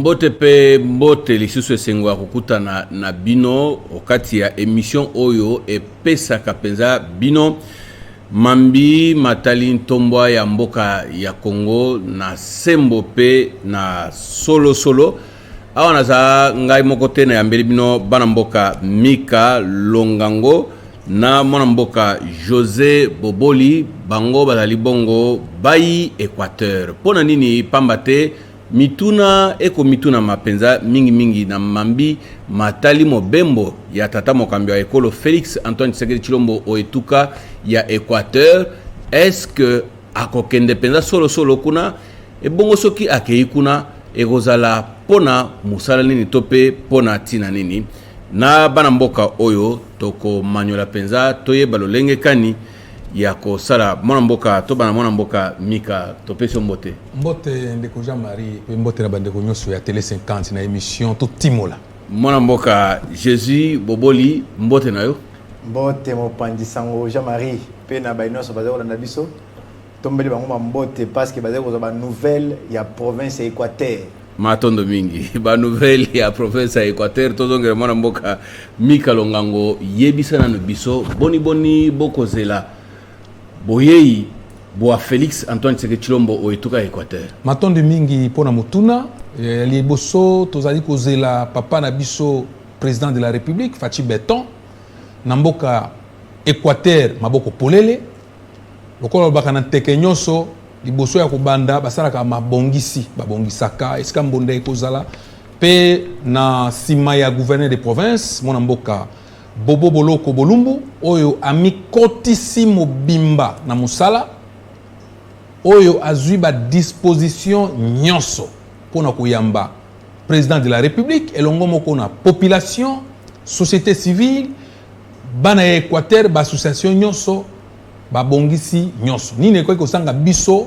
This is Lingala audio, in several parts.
Mbote pe mbote lisusu esengwa kukuta na bino okati ya émission oyo epesa kapenza bino mambi matali ntombwa ya mboka ya Congo na sembo pe na solo awa naza ngai mokote na yambeli bino bana mboka Mika Longango na mwana mboka José Boboli bango bazali bongo bayi Équateur pona nini pambate mituna eko mituna mapenza mingi na mambi matali mobembo ya tata mokambi wa ekolo Félix Antoine Tshisekedi Tshilombo oetuka ya Équateur. Est-ce que akokende penza solo kuna ebongo soki akei kuna ekozala pona musala nini tope pona tina nini na bana mboka oyo toko manyola penza toyeba lolenge kani ya ko sala mwana mboka to bana mwana mboka Mika topesi mbote ndeko Jean-Marie pe mbote na bandeko nyoso ya télé 50 na émission to timola mwana mboka Jésus Boboli mbote na yo mbote mopanzi sango Jean-Marie pe na bainoso bazako na biso tombeli bango mbote parce que bazako za ba nouvelle ya province ya Équateur matondo mingi ba nouvelle ya province ya Équateur tozongera mwana mboka Mika Longango yebisa na biso boni bokozela boyei boa Félix Antoine Tshisekedi Tshilombo oetuka Équateur matondo mingi pona mutuna liboso tozali kozela papa na biso président de la République Fachi Beton na mboka Équateur maboko polele lokola baka na teke nyoso liboso ya kubanda basalaka mabongisi babongisaka esika mbonda ekozala pe na sima ya gouverneur de province mona mboka Bobo Boloko Bolumbu oyo amikotisi mobimba na musala oyo azui ba disposition nyonso pona kuyamba président de la République elongo moko na population société civile bana ya Équateur ba association nyonso ba bongisi nyonso nini ko kosanga biso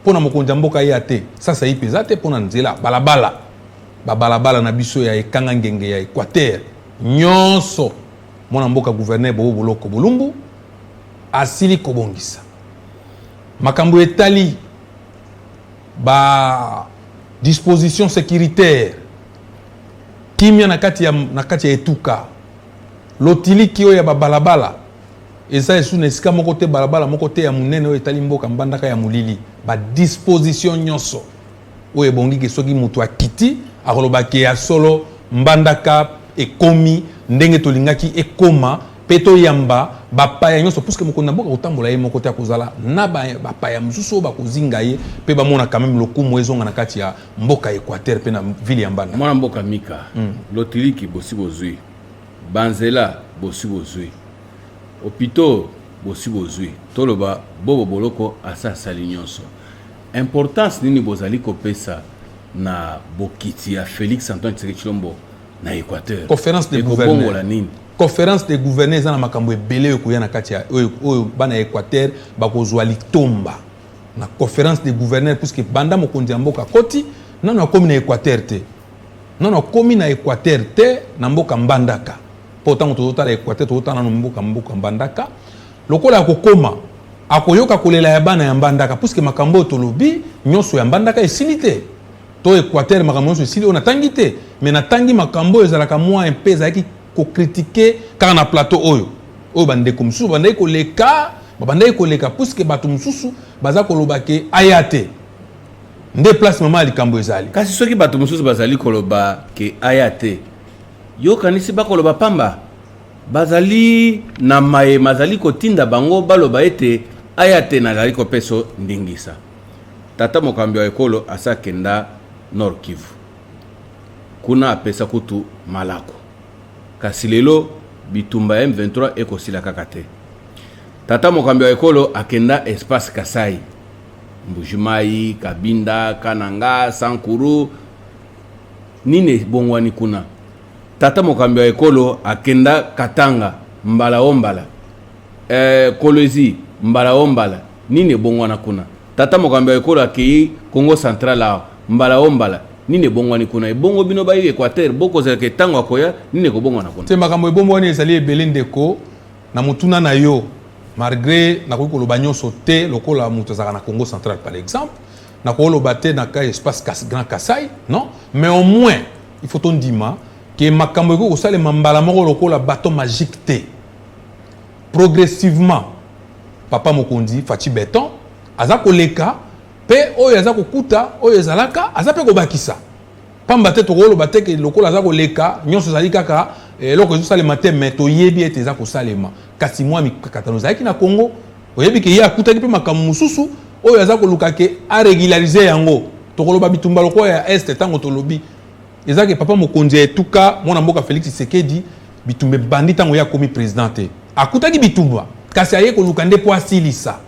pona mokonja mboka yate sasa ipezate pona nzela balabala na biso ya ekanga ngenge ya Équateur nyonso mwana mboka gouverneur Bobo Boloko Bolumbu asili kobongisa makambo etali ba disposition sécuritaire kimia na kati ya etuka lotiliki oyo ya balabala eza esu na esika moko te balabala moko te ya munene oyo etali mboka mbandaka ya mulili ba disposition nyonso oyo ebongiki soki mutu akiti akolobaki ya solo mbandaka ekomi ndenge tolingaki ekoma peto yamba bapaya nyonso puisque mokonda mboka kotambola ye moko te akozala na bapaya mosusu bakozinga ye pe bamona quand même lokumu ezonga na kati ya mboka Équateur pe na ville ya Mbanda mwana mboka Mika lotiliki bosi bozui banzela bosi bozui opito bosi bozui toloba Bobo Boloko asa sali nyonso importance nini bozali kopesa na bokiti ya Félix Antoine Tshisekedi Tshilombo na Équateur conférence des gouverneurs conférence des gouverneurs za na makambo ebele okoya na kati ya oyo bana Équateur bakozwa litomba na conférence des gouverneurs puisque banda mokonzi ya mboka koti nano akomi na Équateur te nano akomi na Équateur te na mboka Mbandaka pourtant tozotala Équateur tozotala na mboka Mbandaka lokola akokoma akoyoka kolela ya bana ya Mbandaka puisque makambo tolobi nyonso ya Mbandaka esilite to Équateur makambo nyonso esili ona tangi te mais na tangi makambo ezalaka mwa impeza yaki ko critiquer car na plateau oyo bandeko mususu bandai koleka puisque bato mususu baza koloba ke ayate nde place mama likambo ezali kasi soki bato mususu bazali koloba ke ayate yo kanisi bakoloba pamba bazali na maye mazali kotinda bango baloba ete ayate nazali kopeso ndingisa tata mokambi wa ekolo asakenda Nord Kivu kuna apesa kutu malako kasi lelo bitumba M23 ekosila kakate tata mokambi wa ekolo akenda espace Kasai Mbujimai Kabinda Kananga Sankuru nine bongwani kuna tata mokambi wa ekolo akenda Katanga Mbala Kolwezi Mbala nine bongwana kuna tata mokambi wa ekolo akei Congo Central Mbala nine bongwani kuna ebongo bino bayi Équateur boko zeke tango akoya nine ko bongwana kuna te makambo ebongwani ezali ebele ndeko na mutuna na yo malgré na ko koloba nyonso te lokola mutu azaka na Congo Central par exemple na ko baté na ka espace Grand Kassai, non? Mais au moins, il faut on dire que makambo ko sale mambala moko lokola bateau magique té. Progressivement, papa Mokondi Fachi Beton, azako leka, pe oyo azako kuta, oyo ezalaka, azape ko bakisa. Pamba te to ko baté que lokola azako leka, nyonso zali kaka loko zo sale matin mais to yebi ete ezako salema. Kasi moi mi katano zaki na Congo, oyebi ke ya kuta ki pe makambo mususu, oyo azako luka ke a régulariser yango. To ko bitumba loko ya est tango to lobi. Ezaki papa Mokondi etuka mwana mboka Félix Tshisekedi bitumbe bandita ngo ya komi présidente. Akutaki bitumba kasi aye ko lukande po asilisa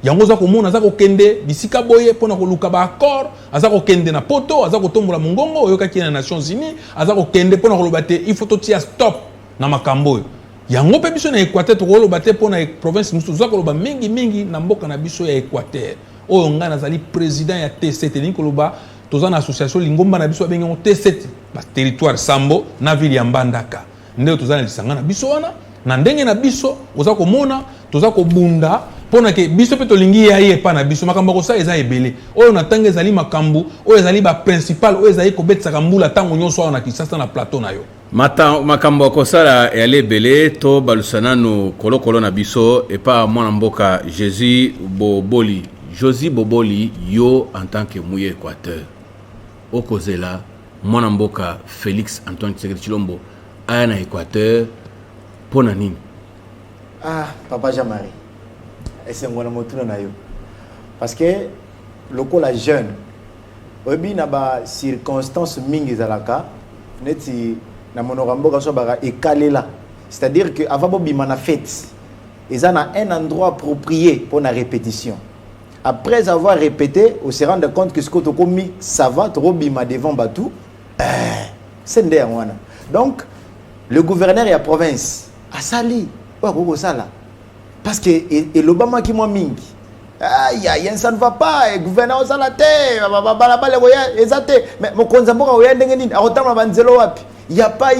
yango za ko mona za ko kende bisika boye pona ko luka ba accord aza ko kende na poto aza ko tombola mongongo oyo kaki na Nations Unies aza ko kende pona ko lobate il faut tia stop na makambo yango pe biso na Équateur to ko lobate pona province musu za ko loba mingi na mboka na biso ya Équateur oyo ngana zali président ya T7 ni ko loba toza na association lingomba na biso bengi T7 ba territoire Sambo na ville ya Mbandaka ndeo toza na lisanga na biso wana na ndenge na biso oza komona toza kobunda pona ke biso pe tolingi ya ye pa na biso makambo ko sa eza ebele oyo na tanga ezali makambo oyo ezali ba principal oyo ezali kobetsa kambula tango nyonso na Kinshasa na plateau na yo makambo ko sala ya lebele to balusana no kolokolo na biso e pa mwana mboka Jésus Boboli Josie Boboli yo en tant que mouye Équateur okozela mwana mboka Félix Antoine Tshisekedi Tshilombo aya na Équateur pona nini? Papa Jean-Marie, c'est un motuna na yo. Parce que lokola jeune, obi na ba circonstances mingi zalaka, neti na monorambo kaso bara ekalela. C'est-à-dire que avant bobima na fête, ils ont un endroit approprié pour la répétition. Après avoir répété, on se rend compte que ce que tu as commis, ça va, tu bima devant Batou, c'est derrière moi. Donc, le gouverneur et la province, a sali, parce que l'Obama qui m'a mingi, ça ne va pas, le gouverneur a salate, mais mon konzambo il n'y a pas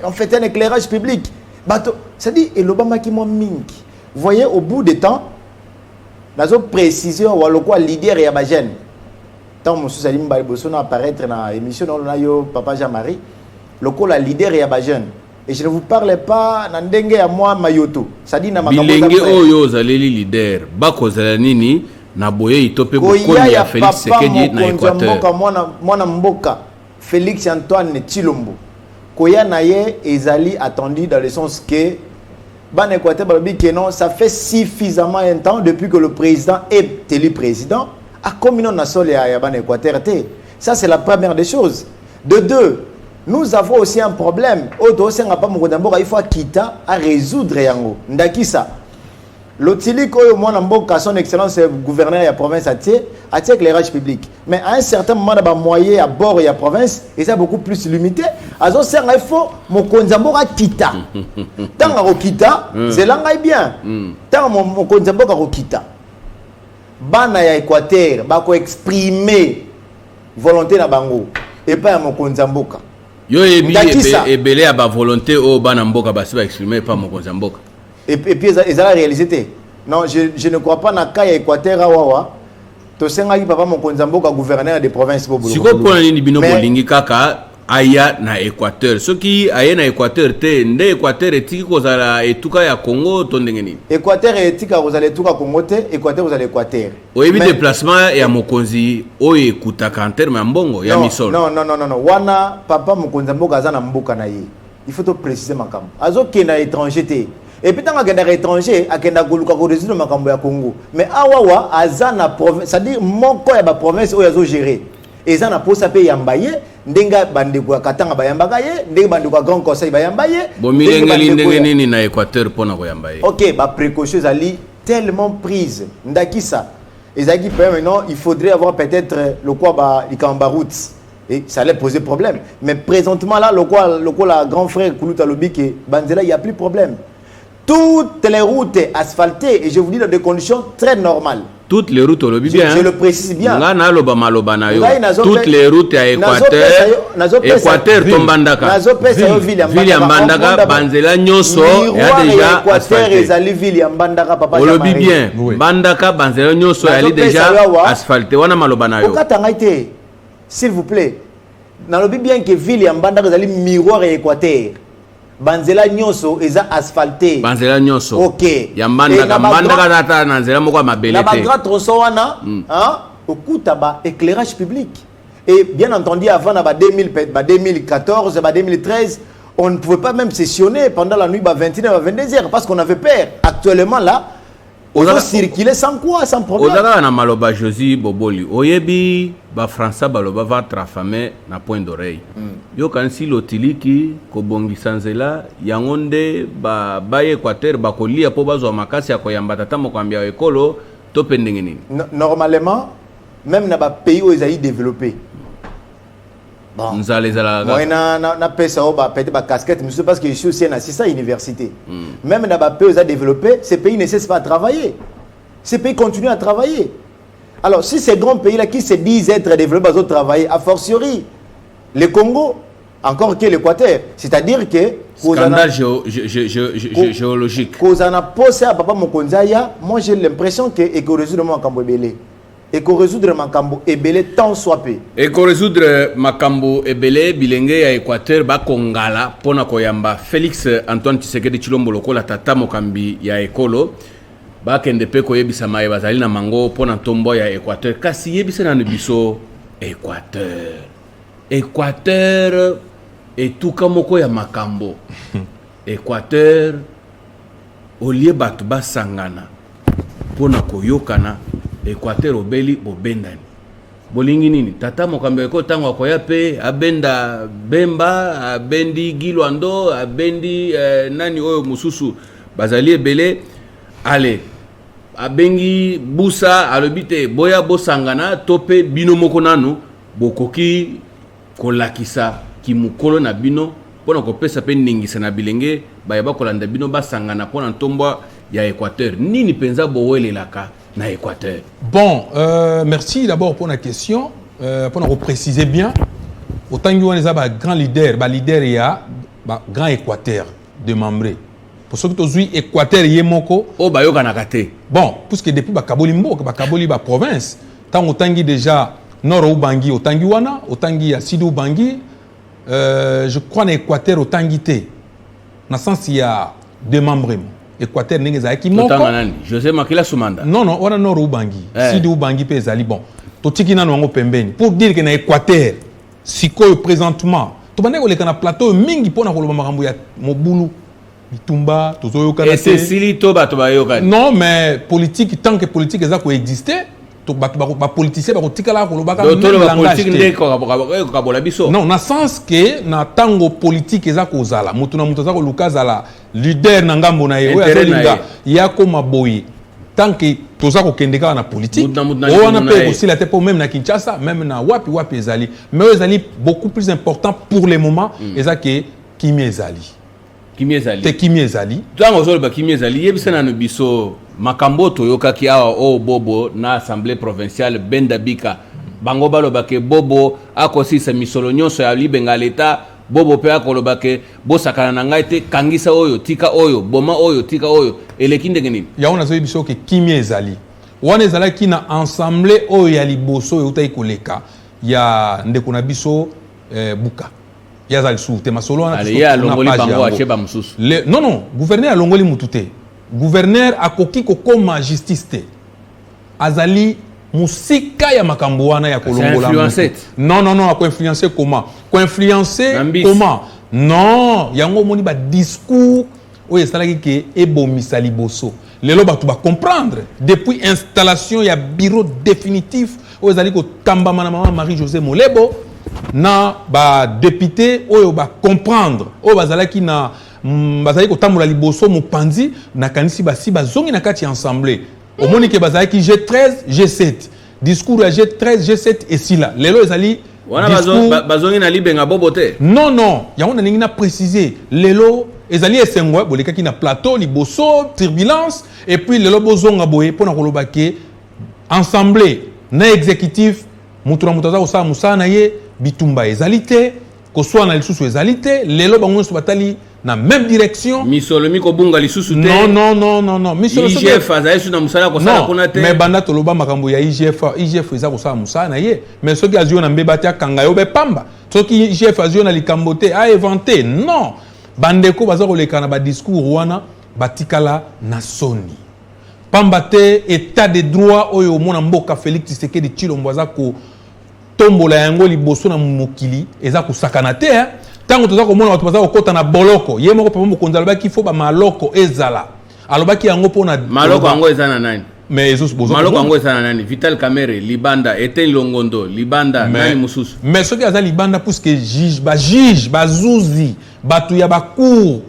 en fait un éclairage public. C'est-à-dire, l'Obama qui m'a mingi. Vous voyez, au bout du temps, nous avons précisé que le leader et la jeune. Tant que M. Salim Baliboso apparaître dans l'émission de Papa Jean-Marie, le leader et la jeune. Et je ne vous parle pas d'Andenge à moi Mayoto. Ça dit na Bilenge oyo zaleli leader. Bako zalanini na boye itope bokoni ya Félix Tshisekedi na Équateur. Mwana mboka Félix Antoine Tshilombo. Koya na ye ezali attendu dans le sens que ban Équateur balobi que non, ça fait suffisamment un temps depuis que le président est élu président a comme non na sol ya ban Équateur té. Ça c'est la première des choses. De deux, nous avons aussi un problème. Il faut quitter à résoudre yango. Ndakisa. L'Otilik son excellence gouverneur de la province a éclairage public. Mais à un certain moment, il y a moyen à bord de la province et c'est beaucoup plus limité. Alors, il faut que kita. Tant que kita, c'est là bien. Tant que kita. Bana ya Équateur, bako exprimer volonté na bango et pas à mon konzamboka. Yo ebele à ba volonté au bana mboka basi ba exprimer pas mon konzamboka. Et puis ils ont réalisé. Non, je ne crois pas na cas ya Équateur awawa. To senga ki papa mon konzamboka gouverneur de province bobo. Siko pona ni bino bolingi kaka aya na Équateur. Soki aya na Équateur te nde Équateur etiki kozala etuka ya Congo to ndenge nini? Équateur etika kozala etuka Congo te, Équateur kozala Équateur. Oyebi déplacement ya mokonzi oye kutaka en terme ya mbongo ya misolo. Non. Wana papa mokonzi mboka azana mboka na ye. Il faut to préciser makambo. Azo kena étranger te. Et puis, quand on est étranger, on a résoudre le Congo. Mais awawa, azana province, c'est-à-dire mon corps est province où ils ont géré. Et ça n'a pas sapé yambaye, ndenga bandeko katanga bayambaye, ndenga bandeko grand conseil bayambaye. Bon milengeli ndenge ni na Équateur pona ko yambaye. OK, ba précautions ali tellement prise. Ndakisa. Ezaki maintenant, il faudrait avoir peut-être le quoi ba ikamba route. Et ça allait poser problème. Mais présentement là, le quoi la grand frère Koulouta Lobi que Banzela, il n'y a plus de problème. Toutes les routes asphaltées, et je vous dis dans des conditions très normales. toutes les routes au bien. Je le précise bien. Toutes les routes à Équateur tombandaka. Ville ya Mbandaka banzela nyoso ya déjà asphalté. Olobi bien. Mbandaka banzela nyoso ya déjà asphalté. Wana maloba na yo. S'il vous plaît. Nalobi bien que ville ya Mbandaka ezali miroir ya Équateur. Banzela nyoso eza asphalté. Banzela nyoso. OK. Ya Mbandaka data na nzela moko mabelete. Na ba grand tronçon wana, hein, okuta ba éclairage public. Et bien entendu avant na ba 2014, ba 2013, on ne pouvait pas même sessionner pendant la nuit ba 21 à 22 heures parce qu'on avait peur. Actuellement là, on va circuler sans quoi, sans problème. Ozaka na maloba Josie Boboli. Oyebi ba Français baloba va trafamé na point d'oreille. Yo kansi lotiliki ko bongisa nzela yangonde ba Équateur ba kolia po bazwa makasi ya koyamba tata mokwambia ekolo to pendenge nini. Normalement, même dans les pays où ils ont développé. Bon. Moi, na pesa oba peut-être ba casquette, monsieur, parce que je suis aussi un assistant à l'université. Même dans les pays où ils ont développé, ces pays ne cessent pas à travailler. Ces pays continuent à travailler. Alors, si ces grands pays-là qui se disent être développés, ils ont travaillé, a fortiori, le Congo, encore que l'Équateur. C'est-à-dire que... Scandale géologique. Moi, j'ai l'impression que et résoudre Makambo Ebele. Et qu'on résoudre Makambo Ebele tant soit peu. Et qu'on résoudre Makambo Ebele, Bilenge à Équateur, Bakongala, Pona Koyamba, Félix Antoine Tshisekedi Tshilombo Lokola Tata Mokambi ya Ekolo. Bakende pe koyebisa maye bazali na mango pona ntombo ya Équateur. Kasi yebisa na biso Équateur. Équateur et tout kamoko ya makambo. Équateur olie batu basangana pona koyokana Équateur obeli bobendani. Bolingi nini tata mokambo eko tango akoya pe abenda Bemba abendi Gilwando abendi nani oyo mususu bazali ebele. Allez, abengi busa alobite boya bosangana tope bino moko nanu bokoki kolakisa kimukolo na bino pona kopesa pe ningisa na bilenge bayaba kolanda bino basangana pona ntombo ya Équateur nini penza bowelelaka na Équateur. Bon, merci d'abord pour la question. Pour nous préciser bien, autant que nous avons un grand leader, il y a un grand Équateur de membres. Pour ceux qui ont vu Équateur, il y a moko. Oh, bah, yo bon, puisque depuis Bakabolimbo, Bakaboli, la province, tant autant déjà Nord Ubangi, autant wana, autant ya Sud Ubangi, je crois en Équateur autant guité. Dans le sens il y a deux membres. Équateur n'est pas qui moko. José Makila Soumanda. Non, on a Nord Ubangi, Sud Ubangi pezali bon. Totiki na no pembeni. Pour dire que na Équateur, si quoi présentement, to bande ko le kana plateau mingi pona ko lo makambo ya mobulu. Bitumba, et c'est Silito Batobayoka. Non, mais politique, tant que politique est existé, les politiciens sont non, dans le sens que dans tango politique est kozala, mutuna mutaza ko lukazala leader nangambo na yewe azolinga ya koma boy. Tant que toza ko kendeka na politique, on a pas aussi la tête pour même na Kinshasa, même na wapi ezali. Mais ezali beaucoup plus important pour le moment, ezake Kimi ezali. Kimi ezali. Tango zolo ba Kimi ezali yebisa na biso makambo toyoka ki awa o bobo na assemblée provinciale Bendabika bango baloba ke bobo akosisa misolo nyonso ya libenga leta bobo pe akoloba ke bosakana na ngai te kangisa oyo tika oyo boma oyo tika oyo eleki ndenge nini ya ona zo biso ke Kimi ezali wana ezala ki na assemblée oyo ya liboso yo tayi koleka ya ndeko na biso buka. Non, gouverneur a longoli mutute. Gouverneur a koki kokoma justice te. Azali musika ya makambo wana ya kolongola. Non, a ko influencer comment? Ko influencer comment? Non, yango moni ba discours oyo esalaki ke ebomisa liboso. Lelo batu ba comprendre depuis installation ya bureau définitif oyo ezali ko tambama na maman Marie-Josée Molebo. Na ba député oyo ba comprendre oyo bazalaki na bazali ko tambola liboso mopanzi na kanisi basi bazongi na kati ensemble omoni ke bazalaki G13 G7 discours ya G13 G7 et sila lelo ezali wana bazongi na libenga bobote non yango na ningi na préciser lelo ezali esengwa bolekaki na plateau liboso turbulence et puis lelo bozonga boye pona koloba ke ensemble na exécutif mutura mutaza osa musa na ye bitumba ezalité ko soit na lisusu ezalité lelo bango so batali na même direction misolo miko bunga lisusu te non misolo IGF azayesu na musala ko sala kuna te mais banda to loba makambo ya IGF eza ko sala musa na ye mais soki azio na mbeba tia kanga yo be pamba soki IGF azio na likambo te a inventé non bandeko baza ko lekana ba discours wana batikala na soni pamba te état de droit oyo mona mboka Félix Tshisekedi Tshilombo aza ko tombola yango liboso na mokili eza ko sakana te tango toza ko mona bato baza ko kota na boloko ye moko papa mokonzi alobaki fo ba maloko ezala alobaki yango pona maloko yango eza na nani mais ezo bozo maloko yango eza na nani Vital Kamerhe Libanda Etienne Longondo Libanda nani mususu mais soki aza Libanda puisque juge bazuzi batu ya bacour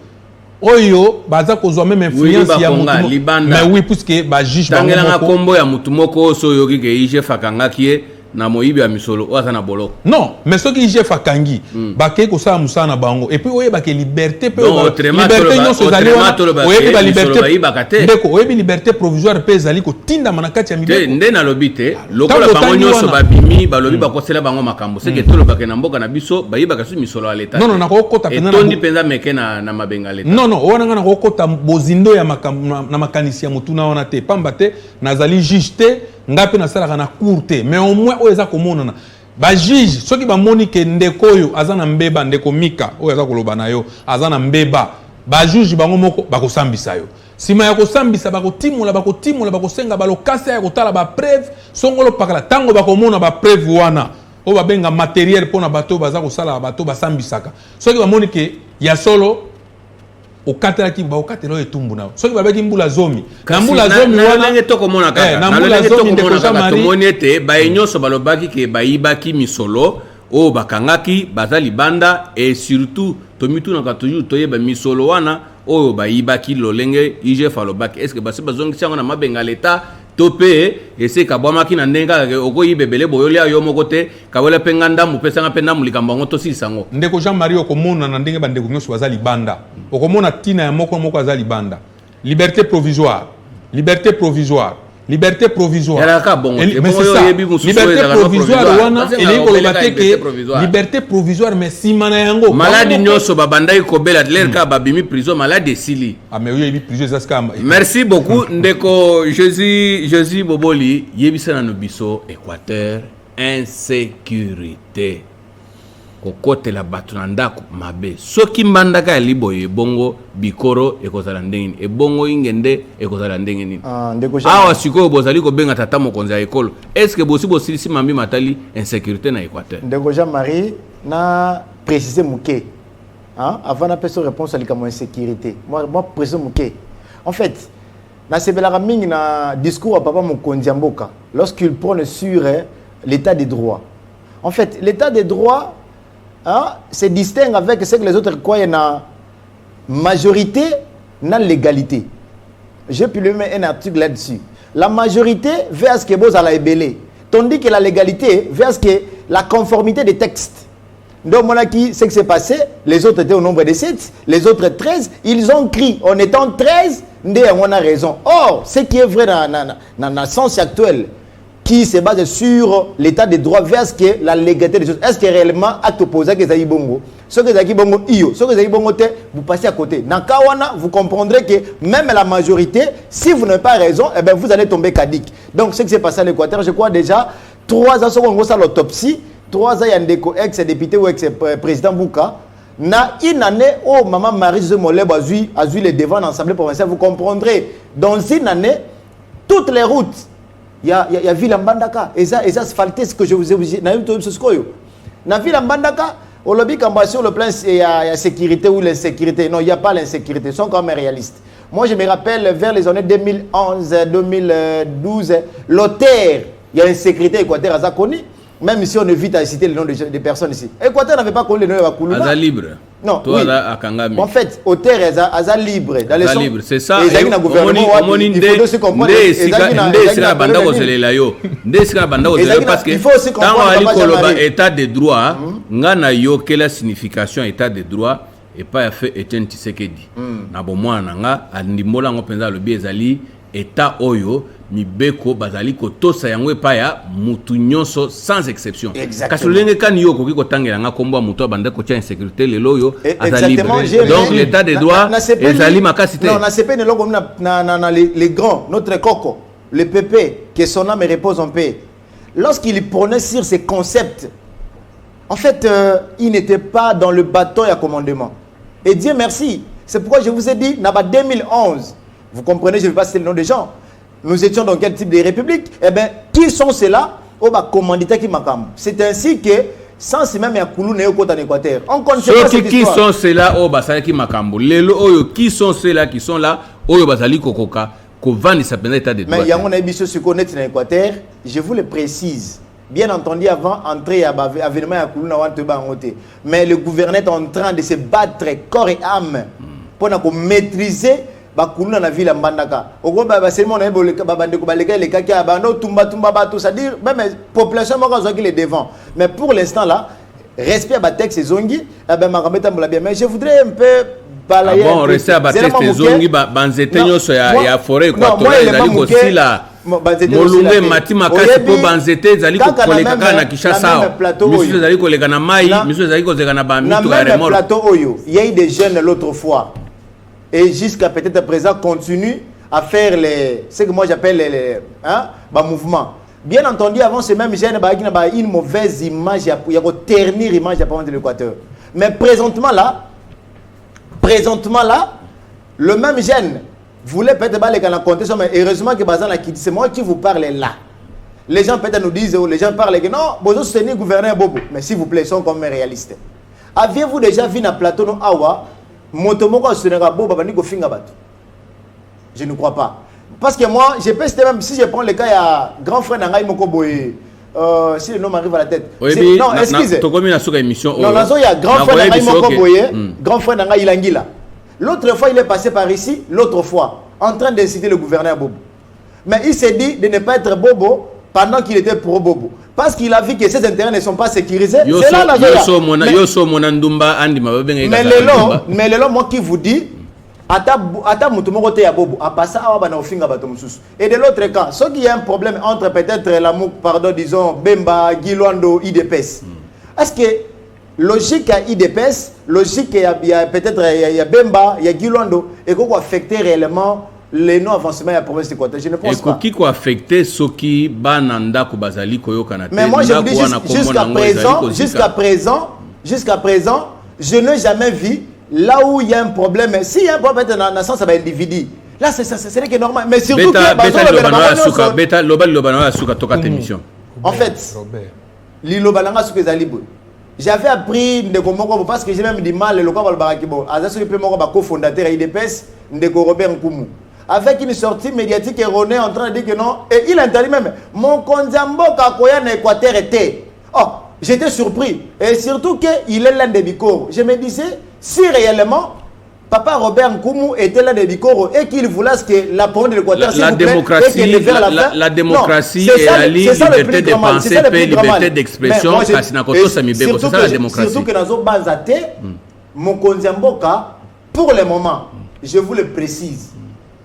oyo baza kozwa même influence ya mutu mais oui puisque ba juge bango tangela kombo ya mutu moko so yoki ke IGF akangaki ye na moyibi ya misolo oza na boloko non mais soki IGF akangi bakei kosala musala na bango et puis oyeba ke liberté pe liberté nyonso ezali wana oyebi ba liberté ndeko oyebi liberté provisoire pe ezali kotindama na kati ya mibeko nde nalobi te lokola bango nyonso babimi balobi bakosela bango makambo seke tolobake na mboka na biso bayibaka su misolo ya leta non nakokota penza etondi penza meke na mabenga leta non wana nga nakokota bozindo ya na makanisi ya mutuna wana te pamba te nazali juge te ngape na sala na courte mais au moins oyo eza komonana ba juge soki ba moni ke ndeko oyo azana mbeba ndeko mika oyo aza koloba na yo azana mbeba ba juge bango moko bakosambisa yo sima ya kosambisa bakotimula bakosenga balokasa ya kotala ba preuve songolo pakala tango bakomona ba preuve wana o babenga matériel pona bato baza kosala bato basambisaka soki ba moni ke ya solo okatela ki ba okatela etumbu na soki babeki mbula zomi na mbula zomi wana ngenge toko mona kaka na mbula zomi ndeko kaka tomoni ete baenyoso balobaki ke bayibaki misolo o bakangaki baza Libanda et surtout tomitunaka toujours toyeba misolo wana oyo bayibaki lolenge IGF alobaki est-ce que basi bazongisa ngo na mabenga leta topé ese kabwamaki na ndenga okoyibe bele boyolia yo moko te kawela penga ndambu pesanga pe ndamu likambo ngo tosisango ndeko Jean-Marie okomona na ndenge bandeko nyonso baza Libanda okomona tina ya moko aza Libanda liberté provisoire liberté provisoire liberté provisoire mais c'est ça liberté provisoire wana ele koloba te ke liberté provisoire mais simana yango maladi nyonso babandai kobela lerka babimi prison malade sili mais oui yebi prison zaska merci beaucoup ndeko Jésus Boboli yebisa na biso Équateur insécurité kokote la batu na ndako mabe soki mbandaka ya liboye bongo bikoro ekozala ndengeni ebongo ingende ekozala ndengeni awa sikoyo bozali kobenga tata mokonzi ya ekolo est-ce que bosi bosilisi mambi matali insécurité na Équateur ndeko Jean-Marie na préciser muke avant na peso réponse à likambo insécurité moi préciser muke en fait na sebelaka mingi na discours à papa mokonzi ya mboka lorsqu'il prône sur l'état des droits en fait l'état des droits se distingue avec ce que les autres croient na majorité na légalité. J'ai pu lui mettre un article là-dessus. La majorité veut à ce que vous allez ébélé, tandis que la légalité veut à ce que la conformité des textes. Donc, ce qui s'est passé, les autres étaient au nombre de 7, les autres 13, ils ont crié, en étant 13, on a raison. Or, ce qui est vrai dans le sens actuel, qui se base sur l'état des droits vers que la légalité des choses. Est-ce que réellement acte opposé que Zayi Bongo, ce que Zayi Bongo iyo, ce que Zayi Bongo te, vous passez à côté. Dans Kawana, vous comprendrez que même la majorité, si vous n'avez pas raison, eh ben vous allez tomber caduc. Donc ce qui s'est passé à l'Équateur, je crois déjà 3 ans on a l'autopsie, 3 ans il y a un ex-député ou ex-président Bouka. Na une année, oh maman Marie-José Moleb a vu les devants dans l'Assemblée provinciale, vous comprendrez. Dans une année, toutes les routes. Il y a Ville Mbandaka, et ça asphalté ce que je vous ai dit. Dans Ville Mbandaka, au lobby sur le plan il y a sécurité ou l'insécurité. Non, il n'y a pas l'insécurité, ils sont quand même réalistes. Moi, je me rappelle vers les années 2011, 2012, l'auteur, il y a une sécurité équateur à Zakoni. Même si on évite à citer le nom des personnes ici. Équateur n'avait pas connu le nom de Wakuluma. Aza libre. Non, toi, oui. À en fait, auteur Aza libre. Dans les libre, c'est ça. Il faut aussi comprendre. Il faut aussi comprendre état de droit. Ngana yo quelle signification état de droit et pas fait Etienne Tshisekedi. Na bomwana nga andimola ngo penza lobi ezali état oyo mibeko bazali ko tosa yango pa ya mutu nyonso sans exception. Kasi lenge kani yo koki kotangela nga kombo mutu abanda ko tia insécurité lelo yo azali libre. Donc l'état des droits ezali makasi te. Non, na CP ne logo na les grands, notre coco, le PP, que son âme repose en paix. Lorsqu'il prenait sur ces concepts, en fait, il n'était pas dans le bâton et à commandement. Et Dieu merci. C'est pourquoi je vous ai dit, Naba 2011, vous comprenez, je ne vais pas citer le nom des gens. Nous étions dans quel type de république? Eh bien, qui sont ceux-là? Oh, bah, commanditaire qui m'accam. C'est ainsi que, sans ces mêmes Yakoulou, Néo-Côte en Équateur. On connaît pas cette qui sont ceux-là? Oh, bah, ça qui m'accam. Qui sont ceux-là qui sont là? Oh, bah, ça li kokoka. Mais il y a un émission sur connaître dans l'Équateur, je vous le précise. Bien entendu, avant d'entrer à l'événement à Koulouna, mais le gouvernement est en train de se battre corps et âme pour maîtriser Koulouna la ville à Mbandaka. Au gros, c'est mon les cas qui abandonnent, c'est-à-dire, même la population qui est devant. Mais pour l'instant là, respect à Batex et Zongi, mais je voudrais un peu. Ah bon, rester à Batex et Zongi, Banzetenyo, il y a forêt équatoriale, aussi là. Molunge matima kasi po banzete zali ko koleka na Kinshasa. Monsieur zali koleka na mai, monsieur zali ko zeka na ba mitu ya remorque. Plateau oyo, il y a eu des jeunes l'autre fois. Et jusqu'à peut-être présent continue à faire les ce que moi j'appelle les mouvements. Bien entendu, avant ces mêmes jeunes ba une mauvaise image, il y a ternir image de l'Équateur. Mais présentement là, le même jeune voulait peut-être pas les compter, mais heureusement que c'est moi qui vous parle là. Les gens peut-être nous disent, les gens parlent que non, vous soutenez le gouverneur Bobo. Mais s'il vous plaît, ils sont comme réalistes. Aviez-vous déjà vu dans plateau no awa, motomoko soutenera Bobo bandiko finga batu? Je ne crois pas. Parce que moi, je peux citer même si je prends le cas, il y a grand frère Nangaï Moko Boye. Si le nom m'arrive à la tête. Oui, non, excusez. Non, il y a grand frère Nangaï Moko Boye, grand frère Nangaï Ilangila. L'autre fois, il est passé par ici, l'autre fois, en train d'inciter le gouverneur Bobo. Mais il s'est dit de ne pas être Bobo pendant qu'il était pro-Bobo. Parce qu'il a vu que ses intérêts ne sont pas sécurisés. C'est là la mais le long, moi qui vous dis, et de l'autre cas, ce qui a un problème entre peut-être l'amour, pardon, disons, Bemba, Giluando, IDPS. Est-ce que logique à IDPS, logique il y a peut-être il y a Bemba, il y a Giluando, et qu'on va affecter réellement les non-avancements de la province d'Équateur? Je ne pense pas. Et qui va affecter ceux qui bananda Kubazali Koyo Kanate? Mais moi je vous dis jusqu'à présent, je n'ai jamais vu là où il y a un problème. S'il y a un problème dans le sens, ça va être individu. Là, c'est que normal. Mais surtout que en fait, l'Ilobalanga Souka Zalibo. J'avais appris Ndeko Moko parce que j'ai même dit mal le local Barakibo. Azaso Ipe Moko Bako fondateur IDPS Ndeko Robert Nkumu. Avec une sortie médiatique erronée en train de dire que non. Et il interdit même. Mon Konzambo Kakoya na Équateur était. Oh, j'étais surpris. Et surtout qu'il est l'un des Bikoro. Je me disais, si réellement Papa Robert Nkumu était l'un des Bikoro et qu'il voulait que la province de l'Équateur la démocratie et la liberté de penser et liberté d'expression, c'est ça la démocratie. Surtout que dans nos bases mon Konzamboka, pour le moment, je vous le précise,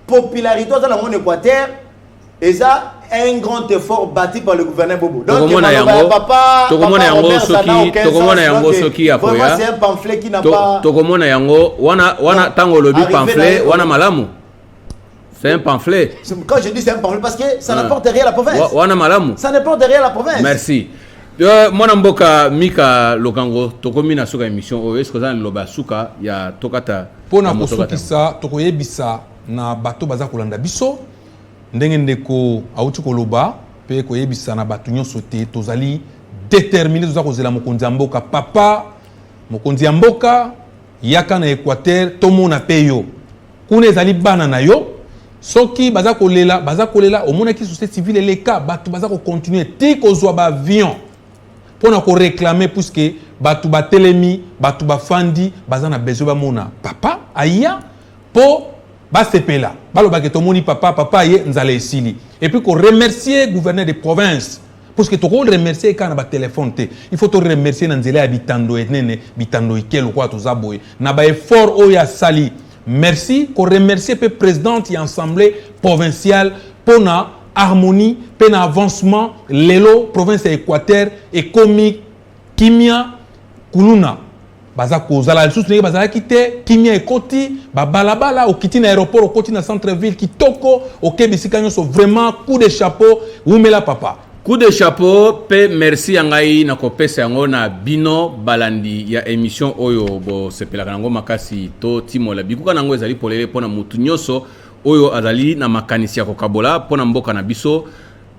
popularité dans mon Équateur, et ça, un grand effort bâti par le gouverneur Bobo. Donc, papa Robert, ça n'a aucun sens. Vraiment, c'est un pamphlet qui n'a pas... C'est un pamphlet. Quand je dis c'est un pamphlet, parce que ça n'apporte rien à la province. Ça n'apporte rien à la province. Merci. Moi, Mboka Mika Lokango, tokomi na soka émission. Est-ce que ça loba suka ya tokata? Pona kosukisa tokoyebisa na bato baza kolanda biso. Ndenge ndeko auti koloba pe koyebisa na bato nyonso te tozali déterminé toza kozela mokonzi ya mboka papa mokonzi ya mboka yaka na Équateur tomona pe yo kuna ezali bana na yo soki baza kolela omonaki société civile eleka bato baza ko continuer ti kozwa ba avion pona ko réclamer puisque bato batelemi bato bafandi baza na besoin ba mona papa aya po basepela baloba ke tomoni papa ye nzala esili et puis ko remercier gouverneur de province parce que to ko remercier kana ba téléphone te il faut to remercier na nzela ya bitando etnene bitando ikelo kwa to zaboye na ba effort o ya sali merci ko remercier pe présidente et assemblée provinciale pour na harmonie pe na avancement lelo province Équateur et komi kimia kuluna baza kozala lisusu ndenge bazalaki te kimia ekoti babalabala okiti na aéroport okoti na centre ville kitoko okebi esika nyonso vraiment coup de chapeau wumela papa. Coup de chapeau pe merci yangai na kopesa yango na bino balandi ya émission oyo bo sepelaka nango makasi to timola bikuka nango ezali polele pona mutu nyonso oyo azali na makanisi ya kokabola pona mboka na biso.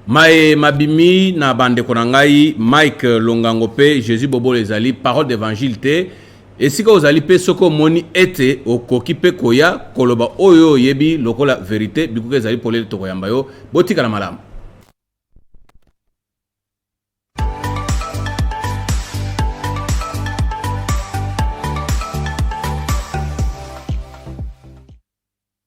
Mae mabimi na bandeko na ngai Mike Longango pe Jésus Bobo ezali parole d'évangile te esika ozali pe soko moni ete okoki pe koya koloba oyo yebi lokola vérité bikuka ezali polele to koyamba yo botika na malamu.